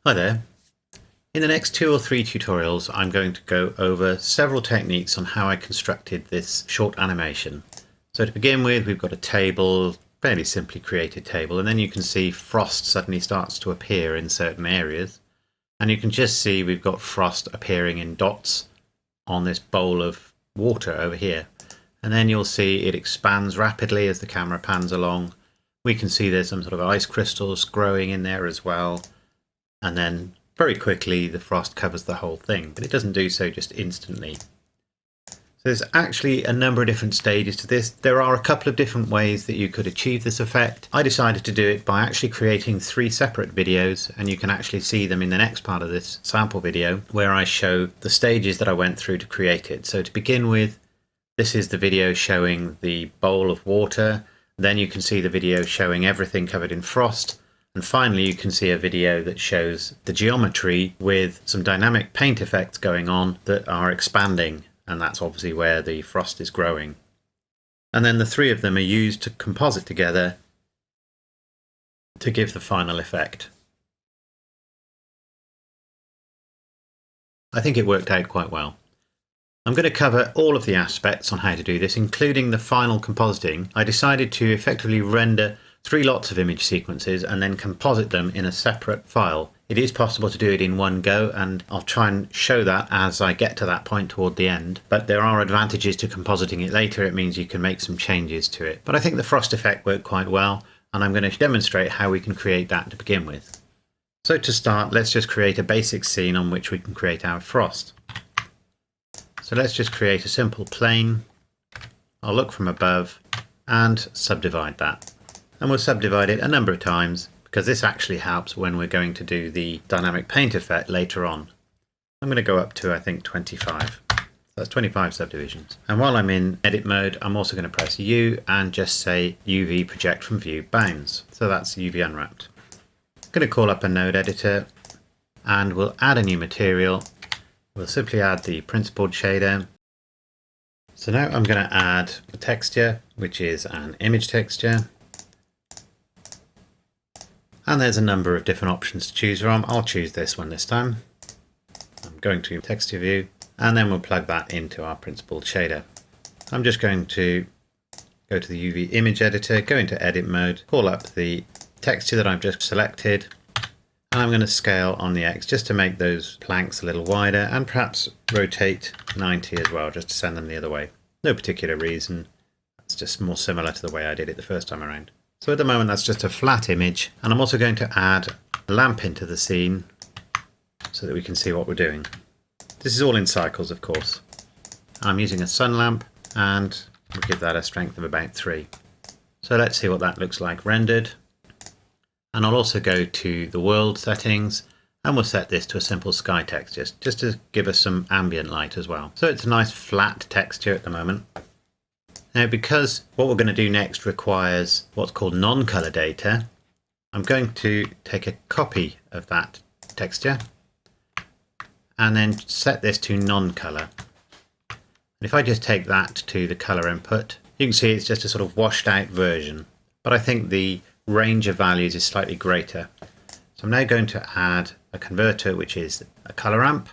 Hi there. In the next 2 or 3 tutorials, I'm going to go over several techniques on how I constructed this short animation. So to begin with, we've got a table, fairly simply created table, and then you can see frost suddenly starts to appear in certain areas. And you can just see we've got frost appearing in dots on this bowl of water over here. And then you'll see it expands rapidly as the camera pans along. We can see there's some sort of ice crystals growing in there as well. And then very quickly the frost covers the whole thing, but it doesn't do so just instantly. So there's actually a number of different stages to this. There are a couple of different ways that you could achieve this effect. I decided to do it by actually creating 3 separate videos, and you can actually see them in the next part of this sample video where I show the stages that I went through to create it. So to begin with, this is the video showing the bowl of water. Then you can see the video showing everything covered in frost. And finally, you can see a video that shows the geometry with some dynamic paint effects going on that are expanding. And that's obviously where the frost is growing. And then the 3 of them are used to composite together to give the final effect. I think it worked out quite well. I'm going to cover all of the aspects on how to do this, including the final compositing. I decided to effectively render 3 lots of image sequences and then composite them in a separate file. It is possible to do it in one go, and I'll try and show that as I get to that point toward the end. But there are advantages to compositing it later. It means you can make some changes to it. But I think the frost effect worked quite well, and I'm going to demonstrate how we can create that to begin with. So to start, let's just create a basic scene on which we can create our frost. So let's just create a simple plane. I'll look from above and subdivide that. And we'll subdivide it a number of times because this actually helps when we're going to do the dynamic paint effect later on. I'm going to go up to, I think, 25. That's 25 subdivisions. And while I'm in edit mode, I'm also going to press U and just say UV project from view bounds. So that's UV unwrapped. I'm going to call up a node editor and we'll add a new material. We'll simply add the principled shader. So now I'm going to add a texture, which is an image texture. And there's a number of different options to choose from. I'll choose this one this time. I'm going to texture view, and then we'll plug that into our principled shader. I'm just going to go to the UV image editor, go into edit mode, call up the texture that I've just selected, and I'm going to scale on the X just to make those planks a little wider, and perhaps rotate 90 as well, just to send them the other way. No particular reason. It's just more similar to the way I did it the first time around. So at the moment that's just a flat image, and I'm also going to add a lamp into the scene so that we can see what we're doing. This is all in cycles, of course. I'm using a sun lamp and we'll give that a strength of about 3. So let's see what that looks like rendered. And I'll also go to the world settings and we'll set this to a simple sky texture just to give us some ambient light as well. So it's a nice flat texture at the moment. Now, because what we're going to do next requires what's called non-color data, I'm going to take a copy of that texture and then set this to non-color. And if I just take that to the color input, you can see it's just a sort of washed out version, but I think the range of values is slightly greater. So I'm now going to add a converter, which is a color ramp.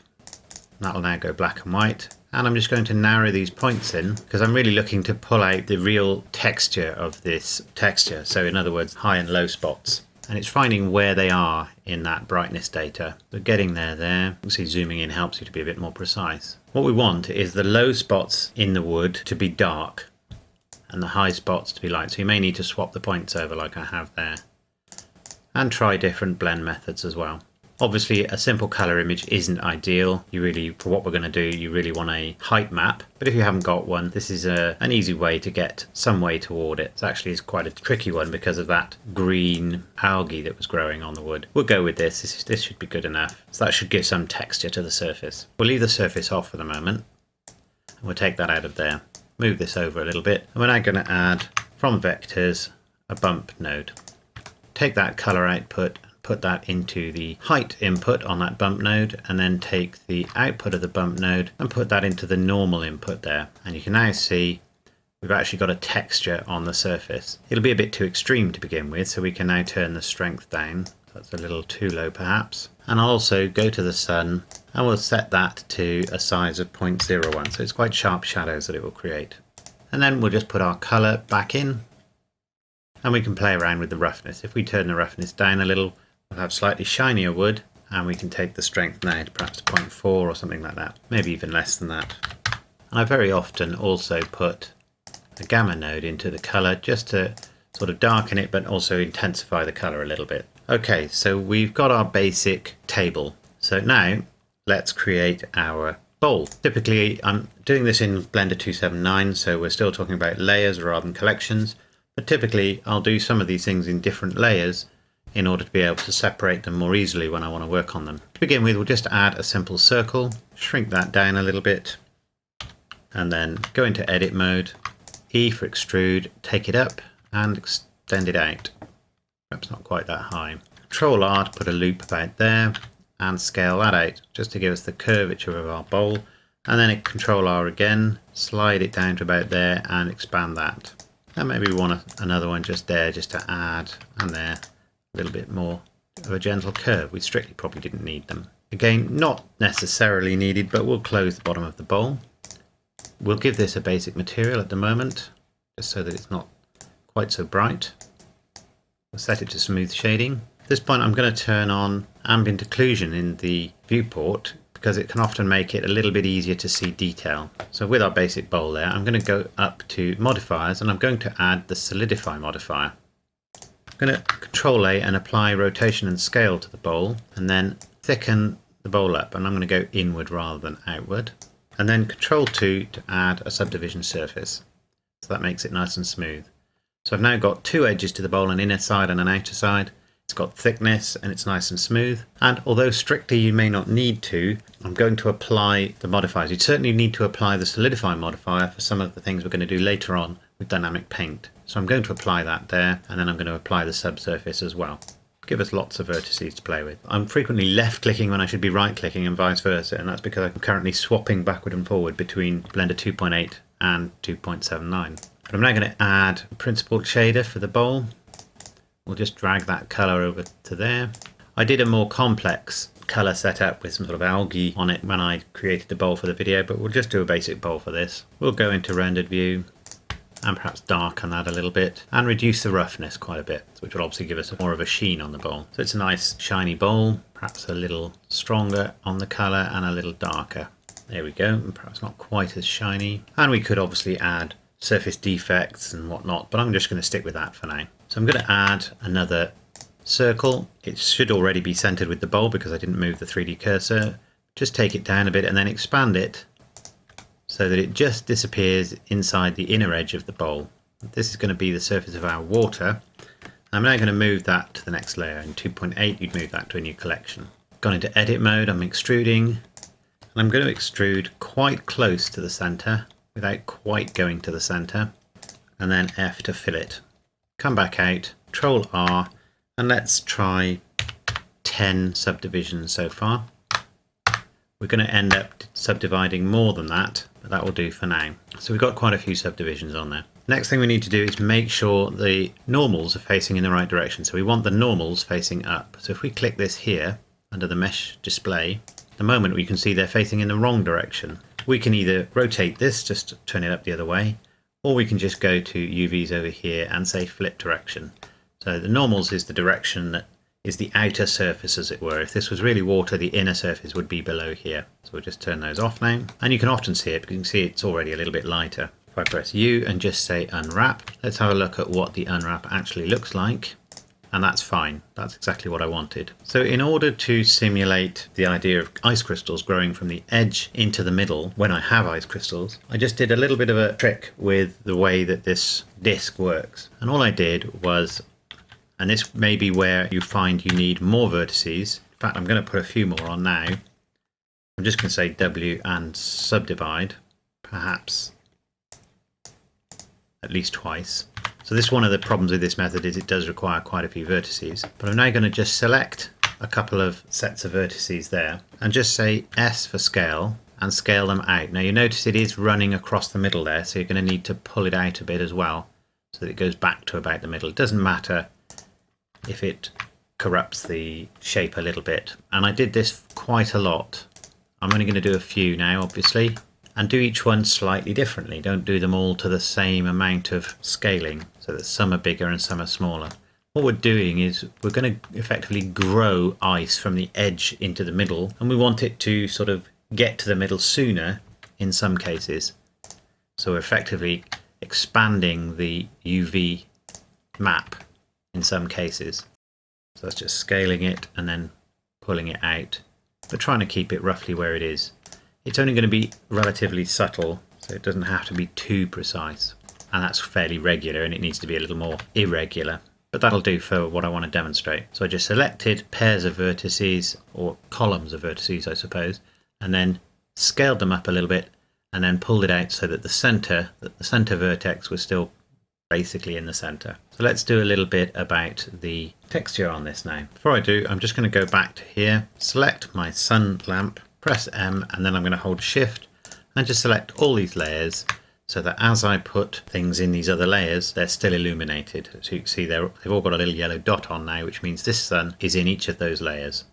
That will now go black and white. And I'm just going to narrow these points in because I'm really looking to pull out the real texture of this texture. So in other words, high and low spots. And it's finding where they are in that brightness data. So getting there. You can see zooming in helps you to be a bit more precise. What we want is the low spots in the wood to be dark and the high spots to be light. So you may need to swap the points over like I have there. And try different blend methods as well. Obviously, a simple color image isn't ideal. You really, for what we're going to do, you really want a height map. But if you haven't got one, this is an easy way to get some way toward it. It actually is quite a tricky one because of that green algae that was growing on the wood. We'll go with this. This should be good enough. So that should give some texture to the surface. We'll leave the surface off for the moment. And we'll take that out of there. Move this over a little bit. And we're now going to add, from vectors, a bump node. Take that color output, put that into the height input on that bump node, and then take the output of the bump node and put that into the normal input there. And you can now see we've actually got a texture on the surface. It'll be a bit too extreme to begin with, so we can now turn the strength down. That's a little too low perhaps. And I'll also go to the sun and we'll set that to a size of 0.01. So it's quite sharp shadows that it will create. And then we'll just put our color back in and we can play around with the roughness. If we turn the roughness down a little, we'll have slightly shinier wood, and we can take the strength now to perhaps 0.4 or something like that, maybe even less than that. And I very often also put a gamma node into the color just to sort of darken it but also intensify the color a little bit. Okay, so we've got our basic table. So now let's create our bowl. Typically I'm doing this in Blender 279, so we're still talking about layers rather than collections, but typically I'll do some of these things in different layers in order to be able to separate them more easily when I want to work on them. To begin with, we'll just add a simple circle, shrink that down a little bit, and then go into edit mode, E for extrude, take it up and extend it out. Perhaps not quite that high. Control R to put a loop about there and scale that out just to give us the curvature of our bowl. And then Control R again, slide it down to about there and expand that. And maybe we want another one just there, just to add, and there, a little bit more of a gentle curve. We strictly probably didn't need them. Again, not necessarily needed, but we'll close the bottom of the bowl. We'll give this a basic material at the moment, just so that it's not quite so bright. We'll set it to smooth shading. At this point I'm going to turn on ambient occlusion in the viewport because it can often make it a little bit easier to see detail. So with our basic bowl there, I'm going to go up to modifiers and I'm going to add the solidify modifier. I'm going to Control A and apply rotation and scale to the bowl, and then thicken the bowl up, and I'm going to go inward rather than outward, and then Control 2 to add a subdivision surface. So that makes it nice and smooth. So I've now got two edges to the bowl, an inner side and an outer side. It's got thickness and it's nice and smooth. And although strictly you may not need to, I'm going to apply the modifiers. You'd certainly need to apply the solidify modifier for some of the things we're going to do later on with dynamic paint. So I'm going to apply that there, and then I'm going to apply the subsurface as well. Give us lots of vertices to play with. I'm frequently left clicking when I should be right clicking and vice versa, and that's because I'm currently swapping backward and forward between Blender 2.8 and 2.79. But I'm now going to add a principled shader for the bowl. We'll just drag that color over to there. I did a more complex color setup with some sort of algae on it when I created the bowl for the video, but we'll just do a basic bowl for this. We'll go into rendered view and perhaps darken that a little bit and reduce the roughness quite a bit, which will obviously give us more of a sheen on the bowl. So it's a nice shiny bowl, perhaps a little stronger on the color and a little darker. There we go, and perhaps not quite as shiny. And we could obviously add surface defects and whatnot, but I'm just going to stick with that for now. So I'm going to add another circle. It should already be centered with the bowl because I didn't move the 3D cursor. Just take it down a bit and then expand it so that it just disappears inside the inner edge of the bowl. This is going to be the surface of our water. I'm now going to move that to the next layer. In 2.8 you'd move that to a new collection. Gone into edit mode, I'm extruding, and I'm going to extrude quite close to the center without quite going to the center, and then F to fill it. Come back out, Control R, and let's try 10 subdivisions so far. We're going to end up subdividing more than that, but that will do for now. So we've got quite a few subdivisions on there. Next thing we need to do is make sure the normals are facing in the right direction. So we want the normals facing up. So if we click this here under the mesh display, the moment we can see they're facing in the wrong direction. We can either rotate this, just to turn it up the other way, or we can just go to UVs over here and say flip direction. So the normals is the direction that is the outer surface, as it were. If this was really water, the inner surface would be below here. So we'll just turn those off now. And you can often see it, because you can see it's already a little bit lighter. If I press U and just say unwrap, let's have a look at what the unwrap actually looks like. And that's fine. That's exactly what I wanted. So in order to simulate the idea of ice crystals growing from the edge into the middle when I have ice crystals, I just did a little bit of a trick with the way that this disc works. And all I did was, and this may be where you find you need more vertices. In fact, I'm going to put a few more on now. I'm just going to say W and subdivide, perhaps at least twice. So this, one of the problems with this method is it does require quite a few vertices. But I'm now going to just select a couple of sets of vertices there and just say S for scale and scale them out. Now you notice it is running across the middle there, so you're going to need to pull it out a bit as well so that it goes back to about the middle. It doesn't matter if it corrupts the shape a little bit. And I did this quite a lot. I'm only going to do a few now, obviously, and do each one slightly differently. Don't do them all to the same amount of scaling, so that some are bigger and some are smaller. What we're doing is we're going to effectively grow ice from the edge into the middle, and we want it to sort of get to the middle sooner in some cases. So we're effectively expanding the UV map in some cases. So that's just scaling it and then pulling it out. We're trying to keep it roughly where it is. It's only going to be relatively subtle, so it doesn't have to be too precise. And that's fairly regular, and it needs to be a little more irregular. But that'll do for what I want to demonstrate. So I just selected pairs of vertices, or columns of vertices I suppose, and then scaled them up a little bit and then pulled it out so that the center vertex was still basically in the center. So let's do a little bit about the texture on this now. Before I do, I'm just going to go back to here, select my sun lamp, press M, and then I'm going to hold Shift and just select all these layers so that as I put things in these other layers, they're still illuminated. So you can see they've all got a little yellow dot on now, which means this sun is in each of those layers.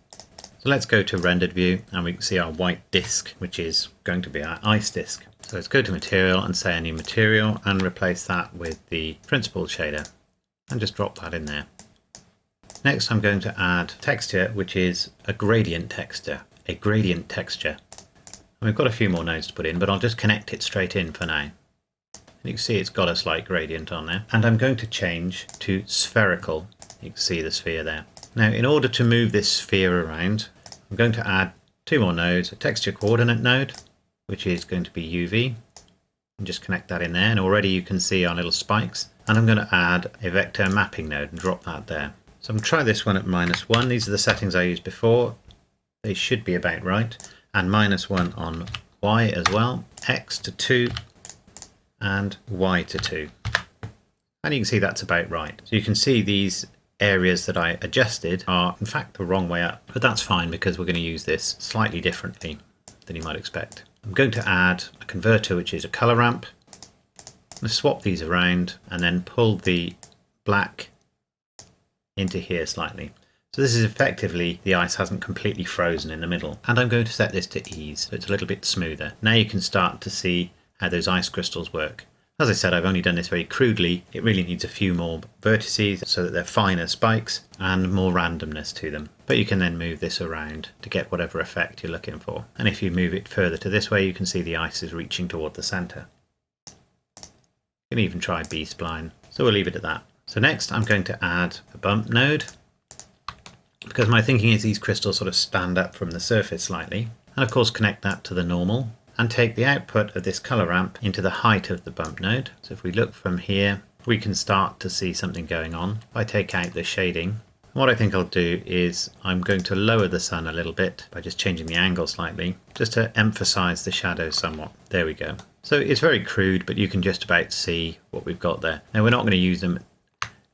So let's go to rendered view, and we can see our white disk, which is going to be our ice disk. So let's go to material and say a new material and replace that with the principled shader and just drop that in there. Next I'm going to add texture, which is a gradient texture. And we've got a few more nodes to put in, but I'll just connect it straight in for now. You can see it's got a slight gradient on there. And I'm going to change to spherical. You can see the sphere there. Now, in order to move this sphere around, I'm going to add two more nodes, a texture coordinate node, which is going to be UV, and just connect that in there. And already you can see our little spikes. And I'm going to add a vector mapping node and drop that there. So I'm going to try this one at -1. These are the settings I used before. They should be about right. And -1 on Y as well, X to 2, and Y to 2. And you can see that's about right. So you can see these areas that I adjusted are in fact the wrong way up, but that's fine because we're going to use this slightly differently than you might expect. I'm going to add a converter, which is a color ramp. I'm going to swap these around and then pull the black into here slightly. So this is effectively the ice hasn't completely frozen in the middle. And I'm going to set this to ease, so it's a little bit smoother. Now you can start to see how those ice crystals work. As I said, I've only done this very crudely. It really needs a few more vertices so that they're finer spikes and more randomness to them. But you can then move this around to get whatever effect you're looking for. And if you move it further to this way, you can see the ice is reaching toward the center. You can even try B-spline. So we'll leave it at that. So next I'm going to add a bump node, because my thinking is these crystals sort of stand up from the surface slightly. And of course connect that to the normal and take the output of this color ramp into the height of the bump node. So if we look from here, we can start to see something going on. If I take out the shading, what I think I'll do is I'm going to lower the sun a little bit by just changing the angle slightly, just to emphasize the shadows somewhat. There we go. So it's very crude, but you can just about see what we've got there. Now we're not going to use them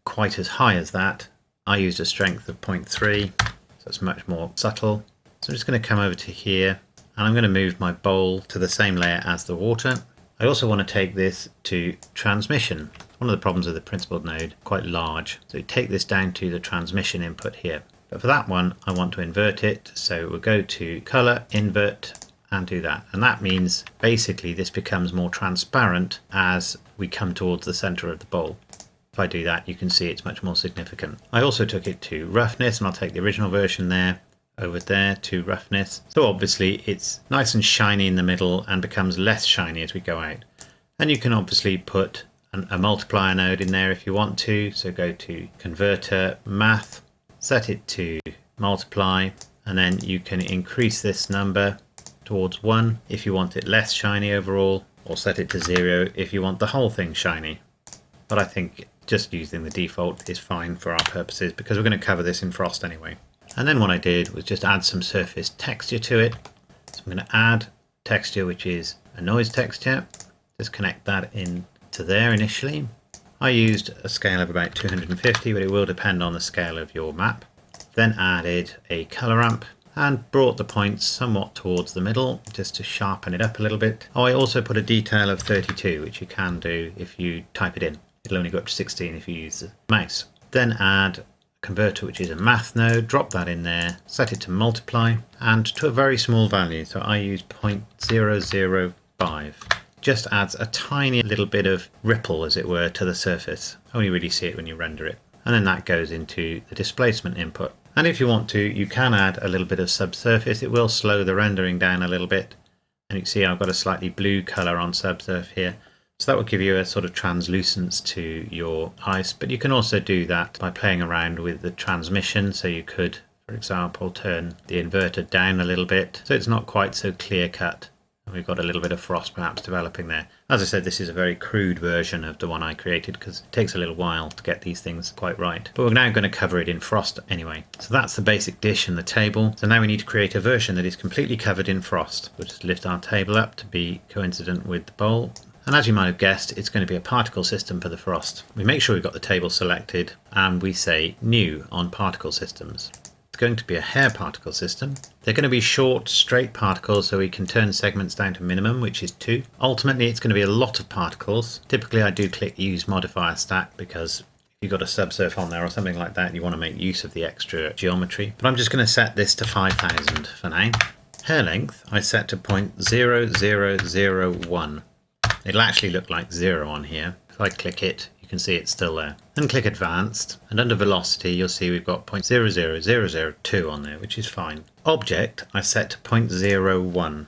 quite as high as that. I used a strength of 0.3, so it's much more subtle. So I'm just going to come over to here, and I'm going to move my bowl to the same layer as the water. I also want to take this to transmission. One of the problems with the principled node, quite large. So you take this down to the transmission input here. But for that one, I want to invert it. So we'll go to color, invert, and do that. And that means basically this becomes more transparent as we come towards the center of the bowl. If I do that, you can see it's much more significant. I also took it to roughness, and I'll take the original version there, over there to roughness. So obviously it's nice and shiny in the middle and becomes less shiny as we go out. And you can obviously put a multiplier node in there if you want to. So go to converter, math, set it to multiply, and then you can increase this number towards 1 if you want it less shiny overall, or set it to 0 if you want the whole thing shiny. But I think just using the default is fine for our purposes because we're going to cover this in frost anyway. And then what I did was just add some surface texture to it. So I'm going to add texture, which is a noise texture. Just connect that in to there initially. I used a scale of about 250, but it will depend on the scale of your map. Then added a color ramp and brought the points somewhat towards the middle just to sharpen it up a little bit. Oh, I also put a detail of 32, which you can do if you type it in. It'll only go up to 16 if you use the mouse. Then add converter, which is a math node, drop that in there, set it to multiply, and to a very small value. So I use 0.005. Just adds a tiny little bit of ripple, as it were, to the surface. Only really see it when you render it. And then that goes into the displacement input. And if you want to, you can add a little bit of subsurface. It will slow the rendering down a little bit. And you can see I've got a slightly blue color on subsurf here. So that will give you a sort of translucence to your ice. But you can also do that by playing around with the transmission. So you could, for example, turn the inverter down a little bit so it's not quite so clear cut. And we've got a little bit of frost perhaps developing there. As I said, this is a very crude version of the one I created because it takes a little while to get these things quite right. But we're now going to cover it in frost anyway. So that's the basic dish and the table. So now we need to create a version that is completely covered in frost. We'll just lift our table up to be coincident with the bowl. And as you might have guessed, it's going to be a particle system for the frost. We make sure we've got the table selected and we say new on particle systems. It's going to be a hair particle system. They're going to be short, straight particles, so we can turn segments down to minimum, which is 2. Ultimately, it's going to be a lot of particles. Typically, I do click use modifier stack because if you've got a subsurf on there or something like that, you want to make use of the extra geometry. But I'm just going to set this to 5,000 for now. Hair length, I set to 0.0001. It'll actually look like 0 on here. If I click it, you can see it's still there. Then click advanced, and under velocity you'll see we've got 0.00002 on there, which is fine. Object I set to 0.01.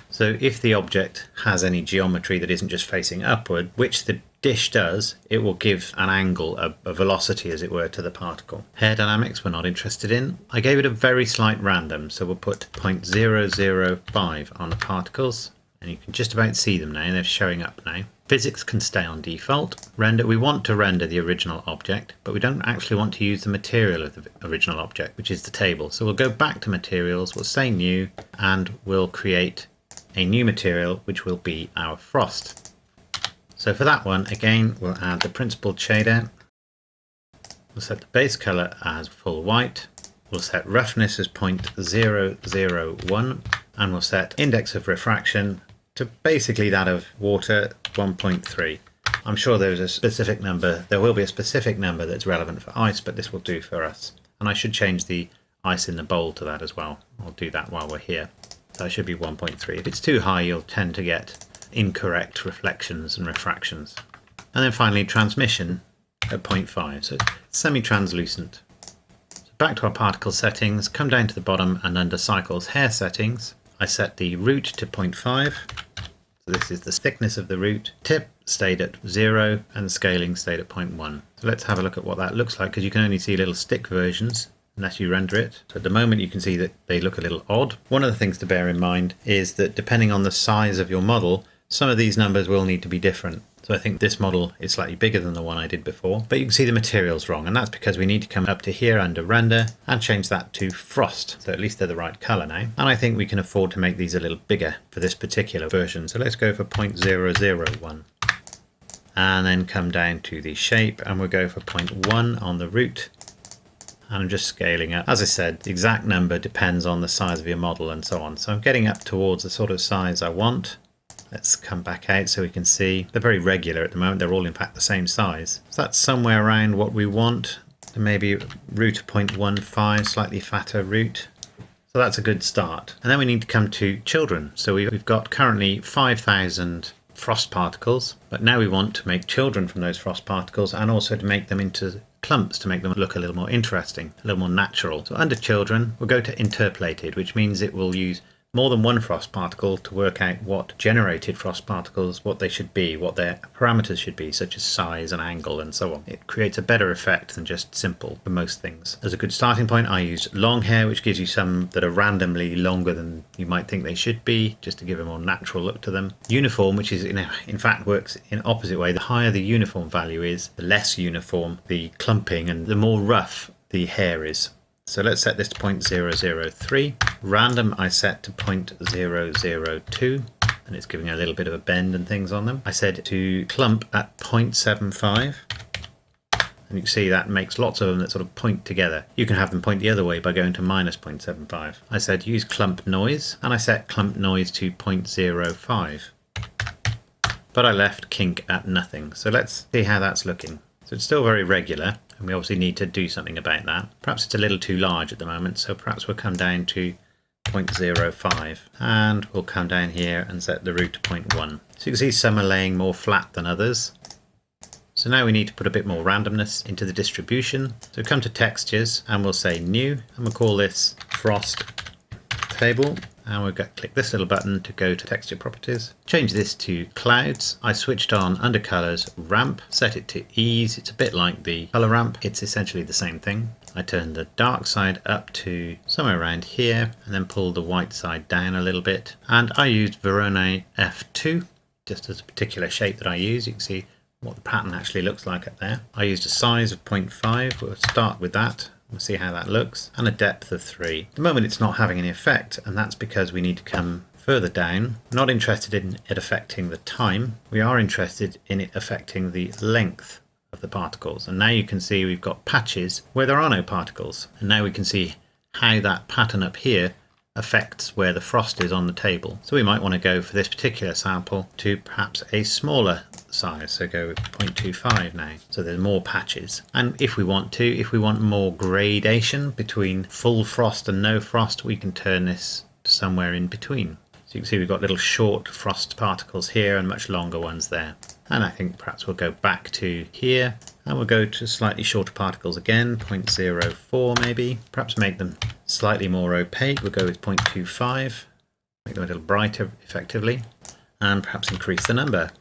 So if the object has any geometry that isn't just facing upward, which the dish does, it will give an angle, a velocity as it were, to the particle. Hair dynamics we're not interested in. I gave it a very slight random, so we'll put 0.005 on the particles. And you can just about see them now, they're showing up now. Physics can stay on default. Render, we want to render the original object, but we don't actually want to use the material of the original object, which is the table. So we'll go back to materials, we'll say new, and we'll create a new material, which will be our frost. So for that one, again, we'll add the principled shader. We'll set the base color as full white. We'll set roughness as 0.001, and we'll set index of refraction to basically that of water, 1.3. I'm sure there's a specific number, there will be a specific number that's relevant for ice, but this will do for us. And I should change the ice in the bowl to that as well. I'll do that while we're here. So it should be 1.3. If it's too high, you'll tend to get incorrect reflections and refractions. And then finally, transmission at 0.5, so semi-translucent. So back to our particle settings, come down to the bottom, and under cycles hair settings, I set the root to 0.5. So this is the thickness of the root. Tip stayed at 0 and the scaling stayed at 0.1. So let's have a look at what that looks like, because you can only see little stick versions unless you render it. So at the moment you can see that they look a little odd. One of the things to bear in mind is that depending on the size of your model, some of these numbers will need to be different. So I think this model is slightly bigger than the one I did before, but you can see the material's wrong, and that's because we need to come up to here under render and change that to frost. So at least they're the right color now. And I think we can afford to make these a little bigger for this particular version. So let's go for 0.001 and then come down to the shape, and we'll go for 0.1 on the root. And I'm just scaling up. As I said, the exact number depends on the size of your model and so on. So I'm getting up towards the sort of size I want. Let's come back out so we can see. They're very regular at the moment. They're all in fact the same size. So that's somewhere around what we want. Maybe root 0.15, slightly fatter root. So that's a good start. And then we need to come to children. So we've got currently 5,000 frost particles, but now we want to make children from those frost particles and also to make them into clumps to make them look a little more interesting, a little more natural. So under children, we'll go to interpolated, which means it will use more than one frost particle to work out what generated frost particles, what they should be, what their parameters should be, such as size and angle and so on. It creates a better effect than just simple for most things. As a good starting point, I use long hair, which gives you some that are randomly longer than you might think they should be, just to give a more natural look to them. Uniform, which is in fact works in opposite way. The higher the uniform value is, the less uniform the clumping and the more rough the hair is. So let's set this to 0.003. Random I set to 0.002, and it's giving a little bit of a bend and things on them. I said to clump at 0.75, and you can see that makes lots of them that sort of point together. You can have them point the other way by going to minus 0.75. I said use clump noise, and I set clump noise to 0.05. But I left kink at nothing. So let's see how that's looking. So it's still very regular, and we obviously need to do something about that. Perhaps it's a little too large at the moment, so perhaps we'll come down to 0.05, and we'll come down here and set the root to 0.1. So you can see some are laying more flat than others. So now we need to put a bit more randomness into the distribution. So come to textures and we'll say new, and we'll call this frost table. And we'll click this little button to go to texture properties. Change this to clouds. I switched on under colors ramp, set it to ease. It's a bit like the color ramp. It's essentially the same thing. I turn the dark side up to somewhere around here and then pull the white side down a little bit. And I used Verona F2 just as a particular shape that I use. You can see what the pattern actually looks like up there. I used a size of 0.5. We'll start with that. We'll see how that looks, and a depth of 3. At the moment it's not having any effect, and that's because we need to come further down. We're not interested in it affecting the time. We are interested in it affecting the length of the particles. And now you can see we've got patches where there are no particles. And now we can see how that pattern up here affects where the frost is on the table. So we might want to go for this particular sample to perhaps a smaller size, so go with 0.25 now, so there's more patches. And if we want more gradation between full frost and no frost, we can turn this to somewhere in between. So you can see we've got little short frost particles here and much longer ones there. And I think perhaps we'll go back to here and we'll go to slightly shorter particles again, 0.04 maybe. Perhaps make them slightly more opaque. We'll go with 0.25, make them a little brighter effectively, and perhaps increase the number.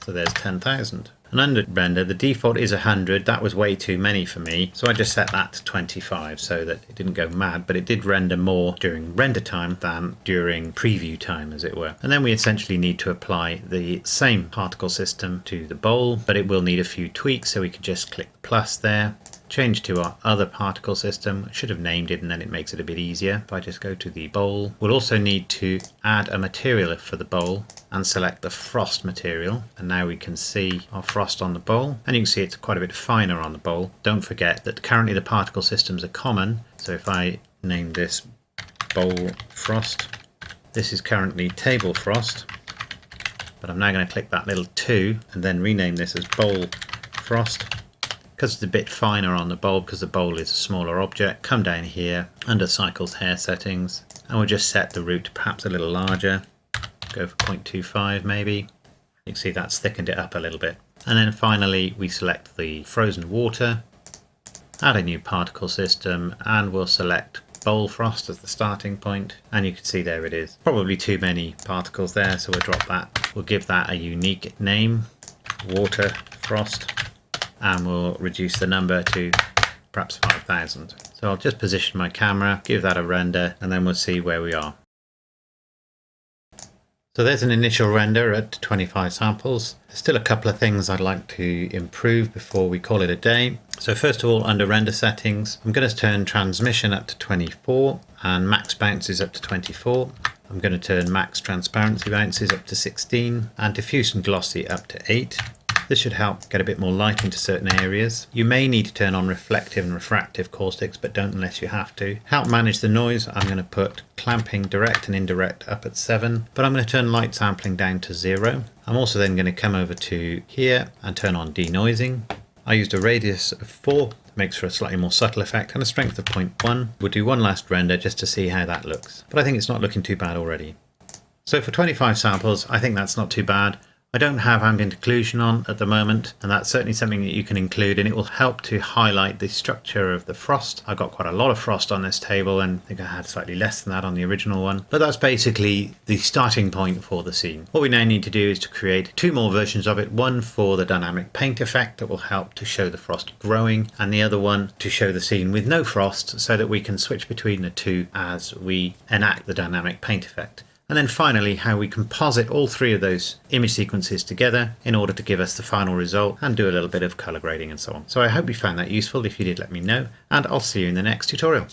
So there's 10,000. And under render, the default is 100. That was way too many for me. So I just set that to 25 so that it didn't go mad, but it did render more during render time than during preview time, as it were. And then we essentially need to apply the same particle system to the bowl, but it will need a few tweaks. So we could just click the plus there, change to our other particle system. I should have named it and then it makes it a bit easier if I just go to the bowl. We'll also need to add a material for the bowl and select the frost material. And now we can see our frost on the bowl, and you can see it's quite a bit finer on the bowl. Don't forget that currently the particle systems are common. So if I name this bowl frost, this is currently table frost, but I'm now going to click that little 2 and then rename this as bowl frost. Because it's a bit finer on the bowl, because the bowl is a smaller object, come down here under cycles hair settings, and we'll just set the root perhaps a little larger, go for 0.25 maybe. You can see that's thickened it up a little bit. And then finally we select the frozen water, add a new particle system, and we'll select bowl frost as the starting point, and you can see there it is. Probably too many particles there, so we'll drop that. We'll give that a unique name, water frost, and we'll reduce the number to perhaps 5,000. So I'll just position my camera, give that a render, and then we'll see where we are. So there's an initial render at 25 samples. There's still a couple of things I'd like to improve before we call it a day. So first of all, under render settings, I'm going to turn transmission up to 24 and max bounces up to 24. I'm going to turn max transparency bounces up to 16 and diffuse and glossy up to 8. This should help get a bit more light into certain areas. You may need to turn on reflective and refractive caustics, but don't unless you have to. Help manage the noise, I'm going to put clamping direct and indirect up at 7, but I'm going to turn light sampling down to 0. I'm also then going to come over to here and turn on denoising. I used a radius of 4, makes for a slightly more subtle effect, and a strength of 0.1. We'll do one last render just to see how that looks, but I think it's not looking too bad already. So for 25 samples, I think that's not too bad. I don't have ambient occlusion on at the moment, and that's certainly something that you can include, and it will help to highlight the structure of the frost. I got quite a lot of frost on this table, and I think I had slightly less than that on the original one, but that's basically the starting point for the scene. What we now need to do is to create 2 more versions of it, one for the dynamic paint effect that will help to show the frost growing, and the other one to show the scene with no frost so that we can switch between the two as we enact the dynamic paint effect. And then finally, how we composite all 3 of those image sequences together in order to give us the final result and do a little bit of color grading and so on. So I hope you found that useful. If you did, let me know, and I'll see you in the next tutorial.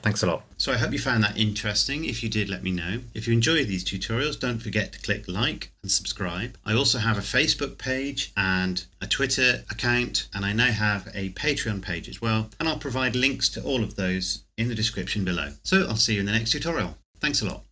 Thanks a lot. So I hope you found that interesting. If you did, let me know. If you enjoy these tutorials, don't forget to click like and subscribe. I also have a Facebook page and a Twitter account, and I now have a Patreon page as well, and I'll provide links to all of those in the description below. So I'll see you in the next tutorial. Thanks a lot.